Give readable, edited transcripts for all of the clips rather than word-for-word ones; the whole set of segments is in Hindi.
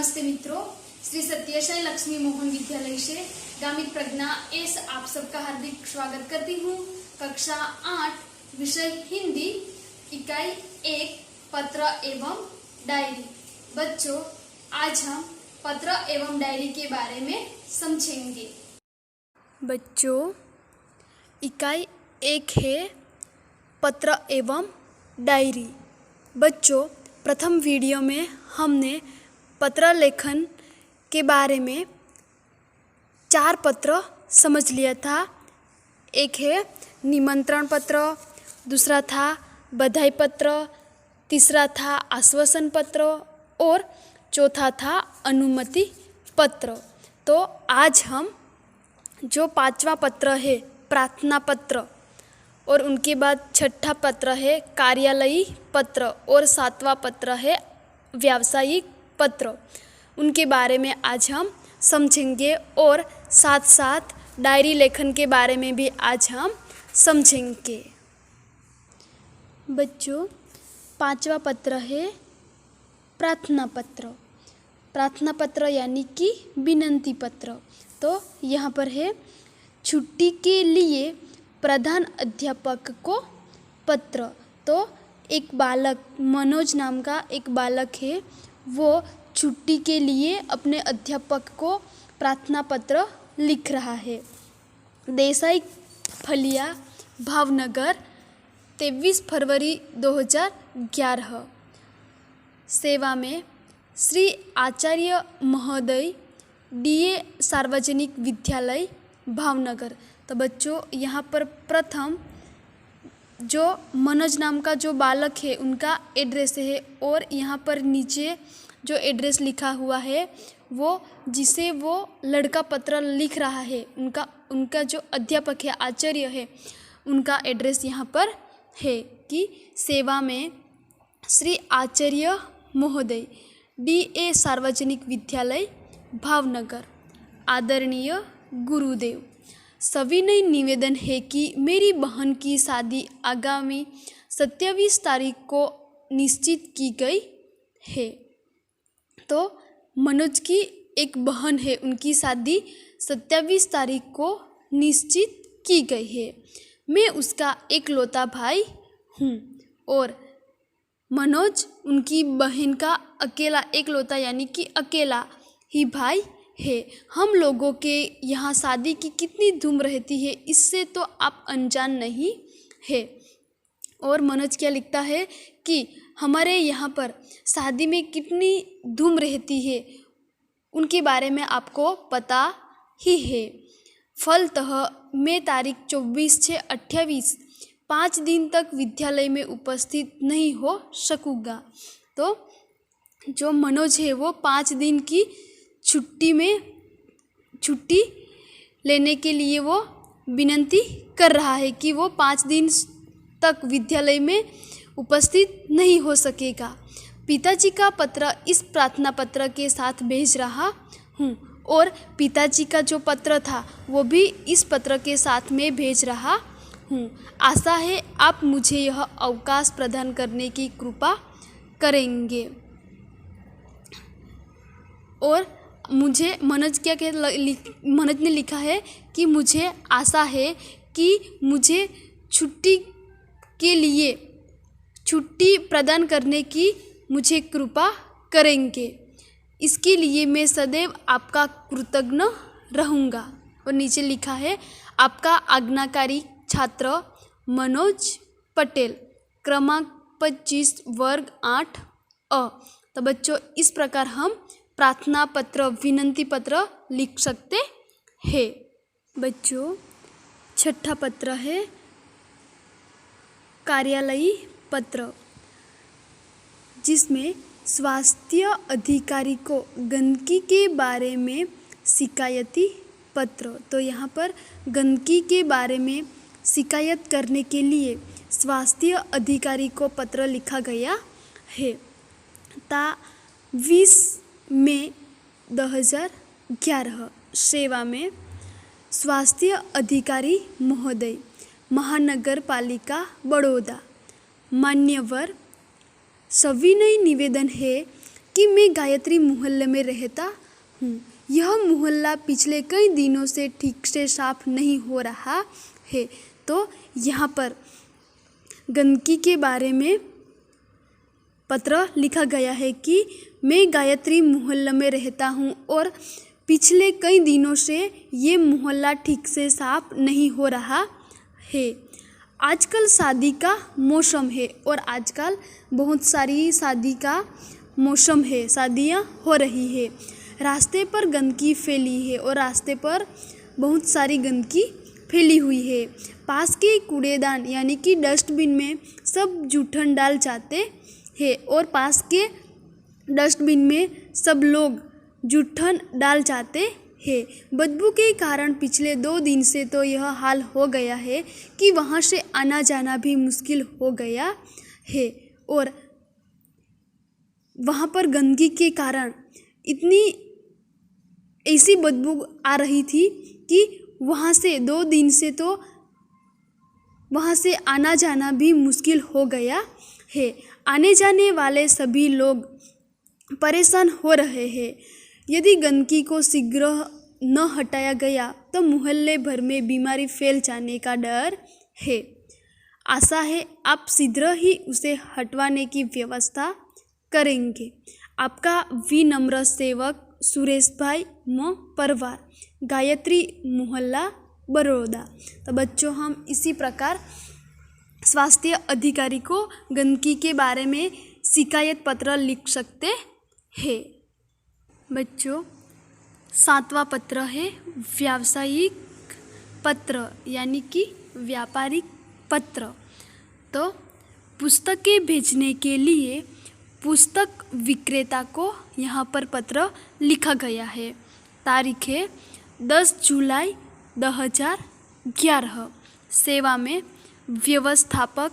नमस्ते मित्रों, श्री सत्यसाई लक्ष्मी मोहन विद्यालय से गामित प्रज्ञा एस आप सबका हार्दिक स्वागत करती हूँ। कक्षा 8 विषय हिंदी, इकाई 1 पत्र एवं डायरी। बच्चों, आज हम पत्र एवं डायरी के बारे में समझेंगे। बच्चों, इकाई 1 है पत्र एवं डायरी। बच्चों, प्रथम वीडियो में हमने पत्र लेखन के बारे में 4 पत्र समझ लिया था। एक है निमंत्रण पत्र, दूसरा था बधाई पत्र, तीसरा था आश्वासन पत्र और चौथा था अनुमति पत्र। तो आज हम जो 5वां पत्र है प्रार्थना पत्र, और उनके बाद 6ठा पत्र है कार्यालयी पत्र और 7वां पत्र है व्यावसायिक पत्र, उनके बारे में आज हम समझेंगे। और साथ साथ डायरी लेखन के बारे में भी आज हम समझेंगे। बच्चों, 5वां पत्र है प्रार्थना पत्र। प्रार्थना पत्र यानी कि विनंती पत्र। तो यहाँ पर है छुट्टी के लिए प्रधान अध्यापक को पत्र। तो एक बालक, मनोज नाम का एक बालक है, वो छुट्टी के लिए अपने अध्यापक को प्रार्थना पत्र लिख रहा है। देसाई फलिया, भावनगर, 23 फरवरी 2011। सेवा में श्री आचार्य महोदय, डीए सार्वजनिक विद्यालय भावनगर। तो बच्चों, यहाँ पर प्रथम जो मनोज नाम का जो बालक है उनका एड्रेस है, और यहाँ पर नीचे जो एड्रेस लिखा हुआ है वो जिसे वो लड़का पत्र लिख रहा है उनका जो अध्यापक है, आचार्य है, उनका एड्रेस यहाँ पर है कि सेवा में श्री आचार्य महोदय, डीए सार्वजनिक विद्यालय भावनगर। आदरणीय गुरुदेव, सविनय निवेदन है कि मेरी बहन की शादी आगामी 27 तारीख को निश्चित की गई है। तो मनोज की एक बहन है, उनकी शादी 27 तारीख को निश्चित की गई है। मैं उसका एकलौता भाई हूँ और मनोज उनकी बहन का अकेला एकलौता यानी कि अकेला ही भाई है। हम लोगों के यहाँ शादी की कितनी धूम रहती है, इससे तो आप अनजान नहीं है। और मनोज क्या लिखता है कि हमारे यहाँ पर शादी में कितनी धूम रहती है, उनके बारे में आपको पता ही है। फलतः मैं तारीख 24/6/28 5 दिन तक विद्यालय में उपस्थित नहीं हो सकूँगा। तो जो मनोज है वो 5 दिन की छुट्टी लेने के लिए वो विनती कर रहा है कि वो 5 दिन तक विद्यालय में उपस्थित नहीं हो सकेगा। पिताजी का पत्र इस प्रार्थना पत्र के साथ भेज रहा हूँ, और पिताजी का जो पत्र था वो भी इस पत्र के साथ में भेज रहा हूँ। आशा है आप मुझे यह अवकाश प्रदान करने की कृपा करेंगे। और मुझे मनोज मनोज ने लिखा है कि मुझे आशा है कि मुझे छुट्टी के लिए छुट्टी प्रदान करने की मुझे कृपा करेंगे। इसके लिए मैं सदैव आपका कृतज्ञ रहूँगा। और नीचे लिखा है आपका आज्ञाकारी छात्र मनोज पटेल, क्रमांक 25, वर्ग 8 अ। तो बच्चों, इस प्रकार हम प्रार्थना पत्र, विनंती पत्र लिख सकते हैं। बच्चों, 6ठा पत्र है कार्यालयी पत्र, जिसमें स्वास्थ्य अधिकारी को गंदगी के बारे में शिकायती पत्र। तो यहाँ पर गंदगी के बारे में शिकायत करने के लिए स्वास्थ्य अधिकारी को पत्र लिखा गया है। 20 मई 2011। सेवा में स्वास्थ्य अधिकारी महोदय, महानगर पालिका बड़ौदा। मान्यवर, सविनय निवेदन है कि मैं गायत्री मोहल्ले में रहता हूँ। यह मोहल्ला पिछले कई दिनों से ठीक से साफ नहीं हो रहा है। तो यहाँ पर गंदगी के बारे में पत्र लिखा गया है कि मैं गायत्री मोहल्ले में रहता हूँ और पिछले कई दिनों से ये मोहल्ला ठीक से साफ नहीं हो रहा है। आजकल शादी का मौसम है और आजकल बहुत सारी शादी का मौसम है, शादियाँ हो रही है। रास्ते पर गंदगी फैली है और रास्ते पर बहुत सारी गंदगी फैली हुई है। पास के कूड़ेदान यानी कि डस्टबिन में सब जूठन डाल जाते हैं और पास के डस्टबिन में सब लोग जूठन डाल जाते हैं। बदबू के कारण पिछले 2 दिन से तो यह हाल हो गया है कि वहाँ से आना जाना भी मुश्किल हो गया है और वहाँ पर गंदगी के कारण इतनी ऐसी बदबू आ रही थी कि वहाँ से 2 दिन से तो वहाँ से आना जाना भी मुश्किल हो गया है। आने जाने वाले सभी लोग परेशान हो रहे हैं। यदि गंदगी को शीघ्र न हटाया गया तो मोहल्ले भर में बीमारी फैल जाने का डर है। आशा है आप शीघ्र ही उसे हटवाने की व्यवस्था करेंगे। आपका विनम्र सेवक सुरेश भाई म परवार, गायत्री मोहल्ला, बड़ौदा। तो बच्चों, हम इसी प्रकार स्वास्थ्य अधिकारी को गंदगी के बारे में शिकायत पत्र लिख सकते हैं। बच्चों, 7वां पत्र है व्यावसायिक पत्र यानी कि व्यापारिक पत्र। तो पुस्तकें भेजने के लिए पुस्तक विक्रेता को यहाँ पर पत्र लिखा गया है। तारीख है 10 जुलाई 2011। सेवा में व्यवस्थापक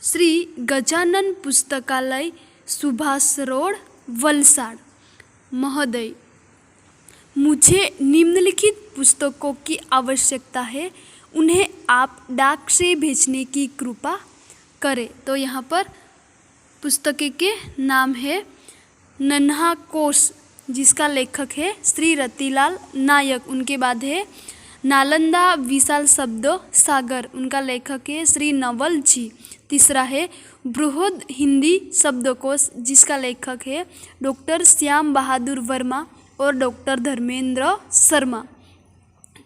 श्री गजानन पुस्तकालय, सुभाष रोड, वलसाड़। महोदय, मुझे निम्नलिखित पुस्तकों की आवश्यकता है, उन्हें आप डाक से भेजने की कृपा करें। तो यहाँ पर पुस्तकें के नाम है नन्हा कोश, जिसका लेखक है श्री रतिलाल नायक। उनके बाद है नालंदा विशाल शब्द सागर, उनका लेखक है श्री नवल जी। तीसरा है बृहद हिंदी शब्दकोश, जिसका लेखक है डॉक्टर श्याम बहादुर वर्मा और डॉक्टर धर्मेंद्र शर्मा।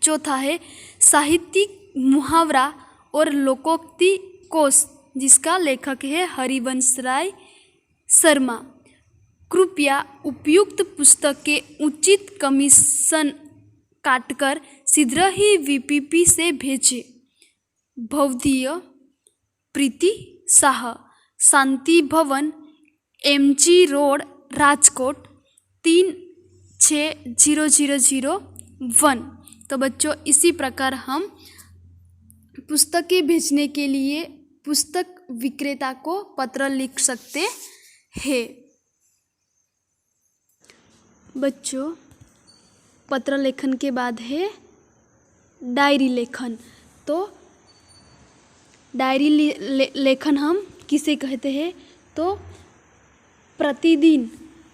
चौथा है साहित्यिक मुहावरा और लोकोक्ति कोश, जिसका लेखक है हरिवंश राय शर्मा। कृपया उपयुक्त पुस्तक के उचित कमीशन काटकर शीघ्र ही वीपीपी से भेजें। भवदीय प्रीति शाह, शांति भवन, एमजी रोड, राजकोट 360001। तो बच्चों, इसी प्रकार हम पुस्तकें भेजने के लिए पुस्तक विक्रेता को पत्र लिख सकते हैं। बच्चों, पत्र लेखन के बाद है डायरी लेखन। तो डायरी लेखन हम किसे कहते हैं? तो प्रतिदिन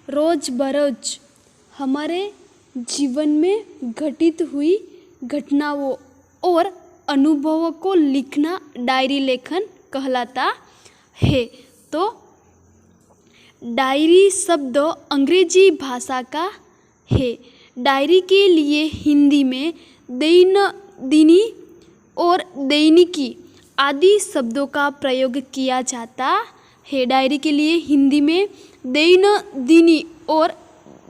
रोज बरोज हमारे जीवन में घटित हुई घटनाओं और अनुभवों को लिखना डायरी लेखन कहलाता है। तो डायरी शब्द अंग्रेजी भाषा का है। डायरी के लिए हिंदी में दैनंदिनी और दैनिकी आदि शब्दों का प्रयोग किया जाता है। डायरी के लिए हिंदी में दैनंदिनी और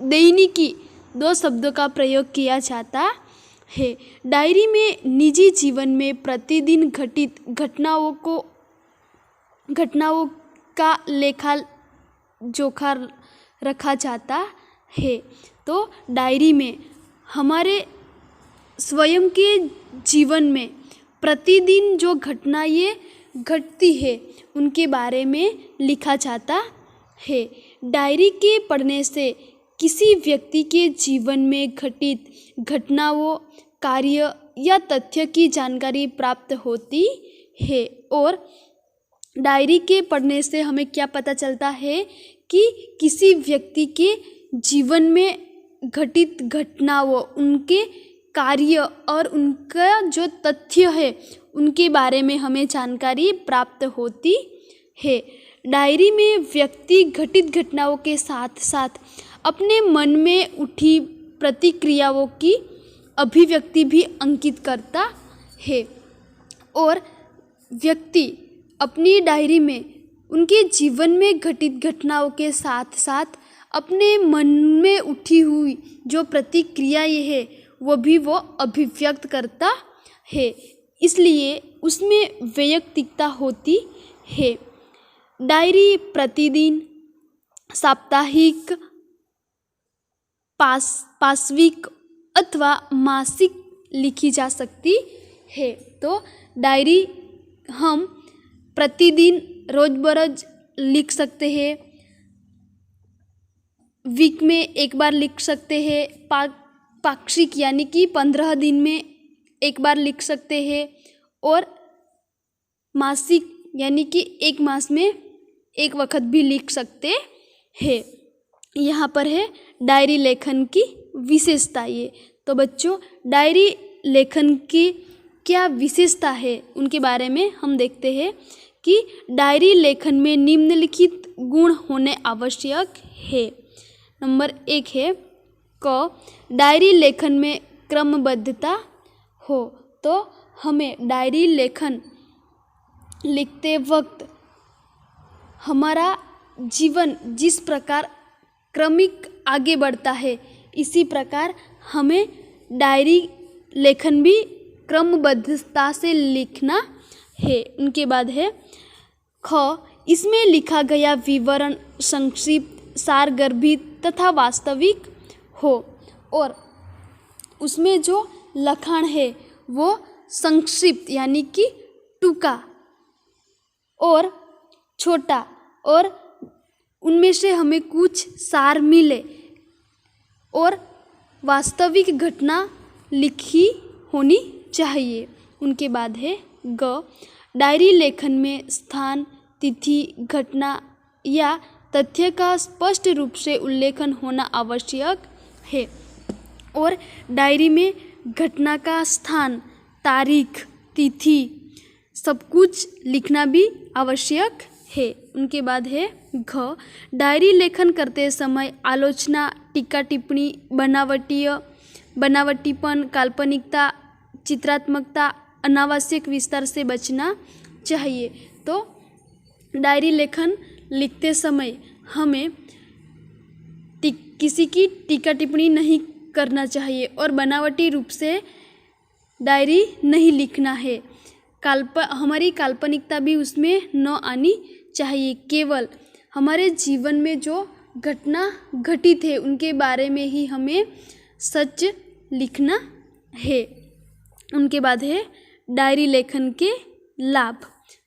दैनिकी 2 शब्दों का प्रयोग किया जाता है। डायरी में निजी जीवन में प्रतिदिन घटित घटनाओं का लेखा जोखा रखा जाता है। तो डायरी में हमारे स्वयं के जीवन में प्रतिदिन जो घटनाएं घटती है उनके बारे में लिखा जाता है। डायरी के पढ़ने से किसी व्यक्ति के जीवन में घटित घटनाओं, कार्य या तथ्य की जानकारी प्राप्त होती है और डायरी के पढ़ने से हमें क्या पता चलता है कि किसी व्यक्ति के जीवन में घटित घटनाओं, उनके कार्य और उनका जो तथ्य है उनके बारे में हमें जानकारी प्राप्त होती है। डायरी में व्यक्ति घटित घटनाओं के साथ साथ अपने मन में उठी प्रतिक्रियाओं की अभिव्यक्ति भी अंकित करता है और व्यक्ति अपनी डायरी में उनके जीवन में घटित घटनाओं के साथ साथ अपने मन में उठी हुई जो प्रतिक्रियाएं है वो अभिव्यक्त करता है, इसलिए उसमें वैयक्तिकता होती है। डायरी प्रतिदिन, साप्ताहिक, पाक्षिक अथवा मासिक लिखी जा सकती है। तो डायरी हम प्रतिदिन रोज़-बरोज़ लिख सकते हैं, वीक में एक बार लिख सकते हैं, पाक्षिक यानी कि 15 दिन में एक बार लिख सकते हैं और मासिक यानी कि एक मास में एक वक्त भी लिख सकते हैं। यहाँ पर है डायरी लेखन की विशेषताएं। तो बच्चों, डायरी लेखन की क्या विशेषता है उनके बारे में हम देखते हैं कि डायरी लेखन में निम्नलिखित गुण होने आवश्यक है। नंबर 1 है क डायरी लेखन में क्रमबद्धता हो। तो हमें डायरी लेखन लिखते वक्त हमारा जीवन जिस प्रकार क्रमिक आगे बढ़ता है, इसी प्रकार हमें डायरी लेखन भी क्रमबद्धता से लिखना है। उनके बाद है ख इसमें लिखा गया विवरण संक्षिप्त, सारगर्भित तथा वास्तविक हो और उसमें जो लखान है वो संक्षिप्त यानी कि टूका और छोटा और उनमें से हमें कुछ सार मिले और वास्तविक घटना लिखी होनी चाहिए। उनके बाद है ग डायरी लेखन में स्थान, तिथि, घटना या तथ्य का स्पष्ट रूप से उल्लेखन होना आवश्यक है और डायरी में घटना का स्थान, तारीख, तिथि सब कुछ लिखना भी आवश्यक है। उनके बाद है घ डायरी लेखन करते समय आलोचना, टीका टिप्पणी, बनावटीपन, काल्पनिकता, चित्रात्मकता, अनावश्यक विस्तार से बचना चाहिए। तो डायरी लेखन लिखते समय हमें किसी की टीका टिप्पणी नहीं करना चाहिए और बनावटी रूप से डायरी नहीं लिखना है। हमारी काल्पनिकता भी उसमें न आनी चाहिए। केवल हमारे जीवन में जो घटना घटित है उनके बारे में ही हमें सच लिखना है। उनके बाद है डायरी लेखन के लाभ।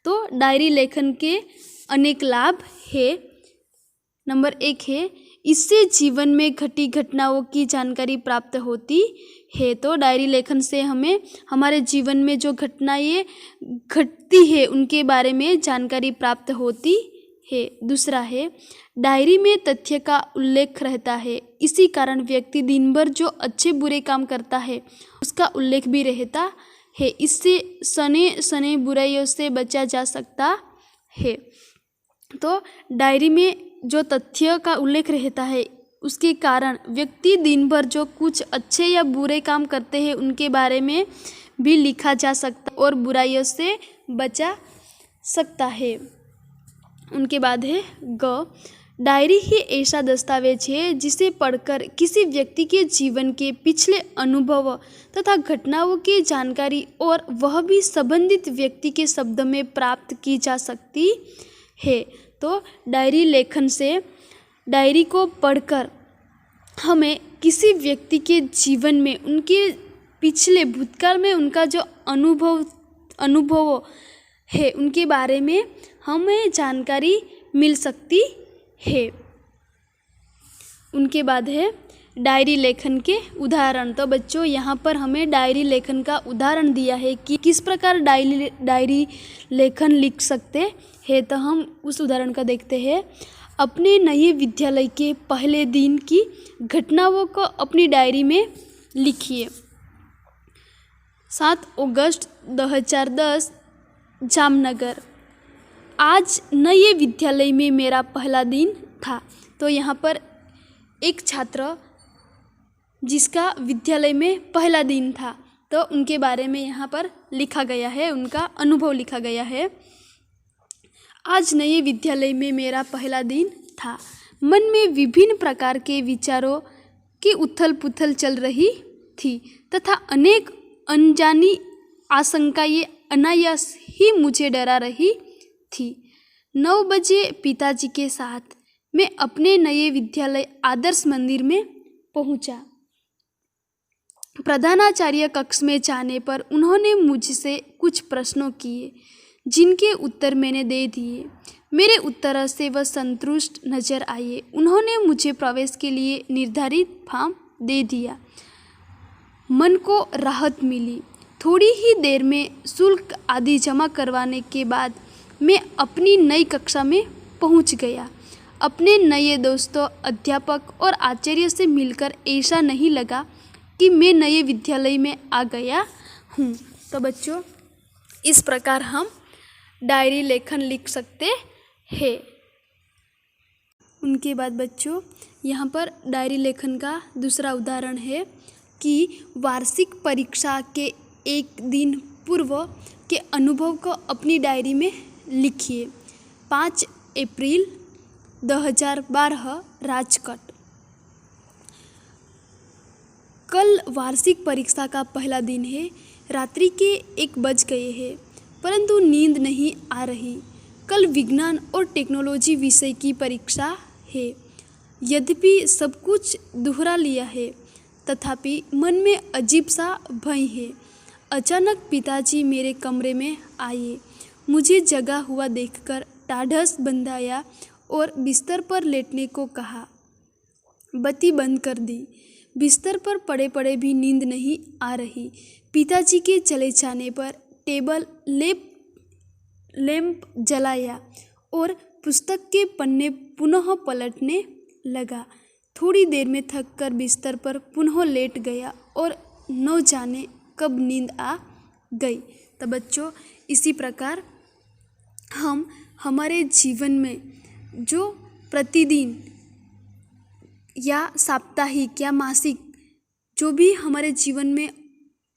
तो डायरी लेखन के अनेक लाभ है। नंबर 1 है इससे जीवन में घटी घटनाओं की जानकारी प्राप्त होती है। तो डायरी लेखन से हमें हमारे जीवन में जो घटनाएं घटती है उनके बारे में जानकारी प्राप्त होती है। दूसरा है डायरी में तथ्य का उल्लेख रहता है, इसी कारण व्यक्ति दिन भर जो अच्छे बुरे काम करता है उसका उल्लेख भी रहता है। इससे सने बुराइयों से बचा जा सकता है। तो डायरी में जो तथ्य का उल्लेख रहता है उसके कारण व्यक्ति दिन भर जो कुछ अच्छे या बुरे काम करते हैं उनके बारे में भी लिखा जा सकता और बुराइयों से बचा सकता है। उनके बाद है ग डायरी ही ऐसा दस्तावेज है जिसे पढ़कर किसी व्यक्ति के जीवन के पिछले अनुभव तथा घटनाओं की जानकारी और वह भी संबंधित व्यक्ति के शब्द में प्राप्त की जा सकती है। तो डायरी लेखन से डायरी को पढ़कर हमें किसी व्यक्ति के जीवन में उनके पिछले भूतकाल में उनका जो अनुभव है उनके बारे में हमें जानकारी मिल सकती है। उनके बाद है डायरी लेखन के उदाहरण। तो बच्चों यहाँ पर हमें डायरी लेखन का उदाहरण दिया है कि किस प्रकार डायरी लेखन लिख सकते हैं। तो हम उस उदाहरण का देखते हैं। अपने नए विद्यालय के पहले दिन की घटनाओं को अपनी डायरी में लिखिए। 7 अगस्त 2010 जामनगर। आज नए विद्यालय में मेरा पहला दिन था। तो यहाँ पर एक छात्र जिसका विद्यालय में पहला दिन था, तो उनके बारे में यहाँ पर लिखा गया है, उनका अनुभव लिखा गया है। आज नए विद्यालय में मेरा पहला दिन था। मन में विभिन्न प्रकार के विचारों की उथल पुथल चल रही थी तथा अनेक अनजानी आशंकाएं अनायास ही मुझे डरा रही थी। 9 बजे पिताजी के साथ मैं अपने नए विद्यालय आदर्श मंदिर में पहुंचा। प्रधानाचार्य कक्ष में जाने पर उन्होंने मुझसे कुछ प्रश्नों किए जिनके उत्तर मैंने दे दिए। मेरे उत्तर से वह संतुष्ट नजर आए। उन्होंने मुझे प्रवेश के लिए निर्धारित फॉर्म दे दिया। मन को राहत मिली। थोड़ी ही देर में शुल्क आदि जमा करवाने के बाद मैं अपनी नई कक्षा में पहुंच गया। अपने नए दोस्तों, अध्यापक और आचार्य से मिलकर ऐसा नहीं लगा कि मैं नए विद्यालय में आ गया हूँ। तो बच्चों, इस प्रकार हम डायरी लेखन लिख सकते हैं। उनके बाद बच्चों, यहाँ पर डायरी लेखन का दूसरा उदाहरण है कि वार्षिक परीक्षा के एक दिन पूर्व के अनुभव को अपनी डायरी में लिखिए। 5 अप्रैल 2012 राजकोट। कल वार्षिक परीक्षा का पहला दिन है। रात्रि के 1 बज गए हैं, परंतु नींद नहीं आ रही। कल विज्ञान और टेक्नोलॉजी विषय की परीक्षा है। यद्यपि सब कुछ दोहरा लिया है, तथापि मन में अजीब सा भय है। अचानक पिताजी मेरे कमरे में आए। मुझे जगा हुआ देखकर ढाढ़स बंधाया और बिस्तर पर लेटने को कहा। बत्ती बंद कर दी। बिस्तर पर पड़े पड़े भी नींद नहीं आ रही। पिताजी के चले जाने पर टेबल लैंप जलाया और पुस्तक के पन्ने पुनः पलटने लगा। थोड़ी देर में थककर बिस्तर पर पुनः लेट गया और न जाने कब नींद आ गई। तो बच्चों, इसी प्रकार हम हमारे जीवन में जो प्रतिदिन या साप्ताहिक या मासिक जो भी हमारे जीवन में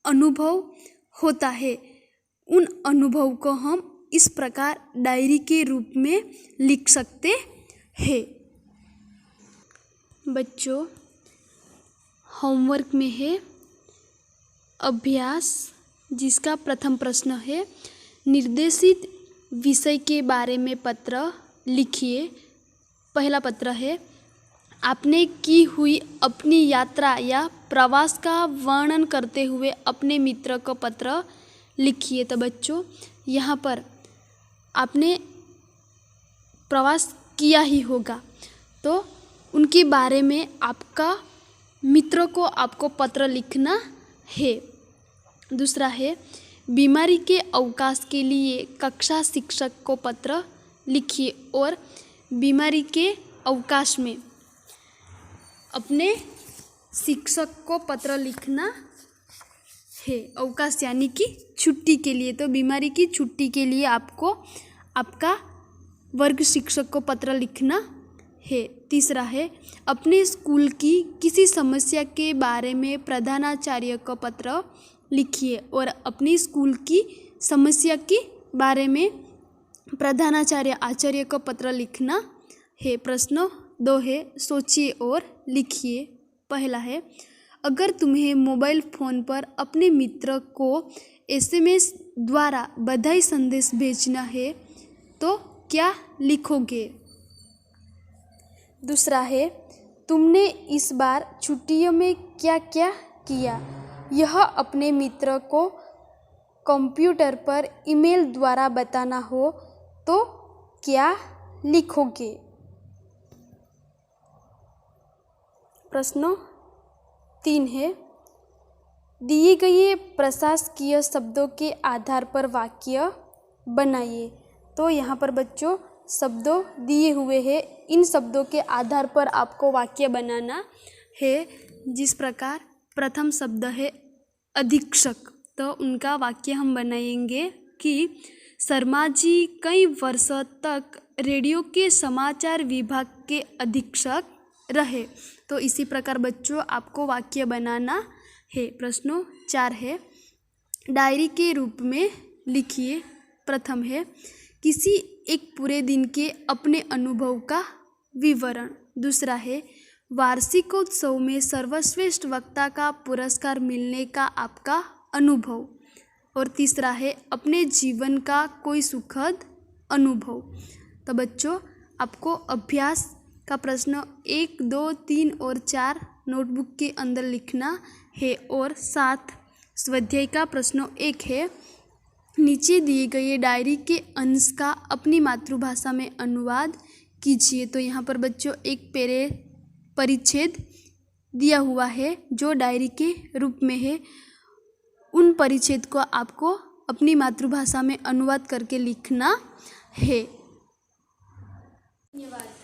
अनुभव होता है, उन अनुभव को हम इस प्रकार डायरी के रूप में लिख सकते हैं। बच्चों, होमवर्क में है अभ्यास, जिसका प्रथम प्रश्न है निर्देशित विषय के बारे में पत्र लिखिए। पहला पत्र है, आपने की हुई अपनी यात्रा या प्रवास का वर्णन करते हुए अपने मित्र को पत्र लिखिए। तो बच्चों, यहाँ पर आपने प्रवास किया ही होगा, तो उनके बारे में आपका मित्रों को आपको पत्र लिखना है। दूसरा है, बीमारी के अवकाश के लिए कक्षा शिक्षक को पत्र लिखिए और बीमारी के अवकाश में अपने शिक्षक को पत्र लिखना है। अवकाश यानी कि छुट्टी के लिए, तो बीमारी की छुट्टी के लिए आपको आपका वर्ग शिक्षक को पत्र लिखना है। तीसरा है, अपने स्कूल की किसी समस्या के बारे में प्रधानाचार्य को पत्र लिखिए और अपनी स्कूल की समस्या के बारे में प्रधानाचार्य आचार्य को पत्र लिखना है। प्रश्न 2 है, सोचिए और लिखिए। पहला है, अगर तुम्हें मोबाइल फ़ोन पर अपने मित्र को SMS द्वारा बधाई संदेश भेजना है तो क्या लिखोगे? दूसरा है, तुमने इस बार छुट्टियों में क्या क्या किया? यह अपने मित्र को कंप्यूटर पर ईमेल द्वारा बताना हो तो क्या लिखोगे? प्रश्न 3 है, दिए गए प्रशासकीय शब्दों के आधार पर वाक्य बनाइए। तो यहाँ पर बच्चों शब्दों दिए हुए हैं, इन शब्दों के आधार पर आपको वाक्य बनाना है। जिस प्रकार प्रथम शब्द है अधीक्षक, तो उनका वाक्य हम बनाएंगे कि शर्मा जी कई वर्षों तक रेडियो के समाचार विभाग के अधीक्षक रहे। तो इसी प्रकार बच्चों आपको वाक्य बनाना है। प्रश्नों 4 है, डायरी के रूप में लिखिए। प्रथम है, किसी एक पूरे दिन के अपने अनुभव का विवरण। दूसरा है, वार्षिकोत्सव में सर्वश्रेष्ठ वक्ता का पुरस्कार मिलने का आपका अनुभव। और तीसरा है, अपने जीवन का कोई सुखद अनुभव। तो बच्चों आपको अभ्यास का प्रश्न 1, 2, 3 और 4 नोटबुक के अंदर लिखना है। और 7 स्वाध्याय का प्रश्न 1 है, नीचे दिए गए डायरी के अंश का अपनी मातृभाषा में अनुवाद कीजिए। तो यहाँ पर बच्चों एक परिच्छेद दिया हुआ है जो डायरी के रूप में है। उन परिच्छेद को आपको अपनी मातृभाषा में अनुवाद करके लिखना है। धन्यवाद।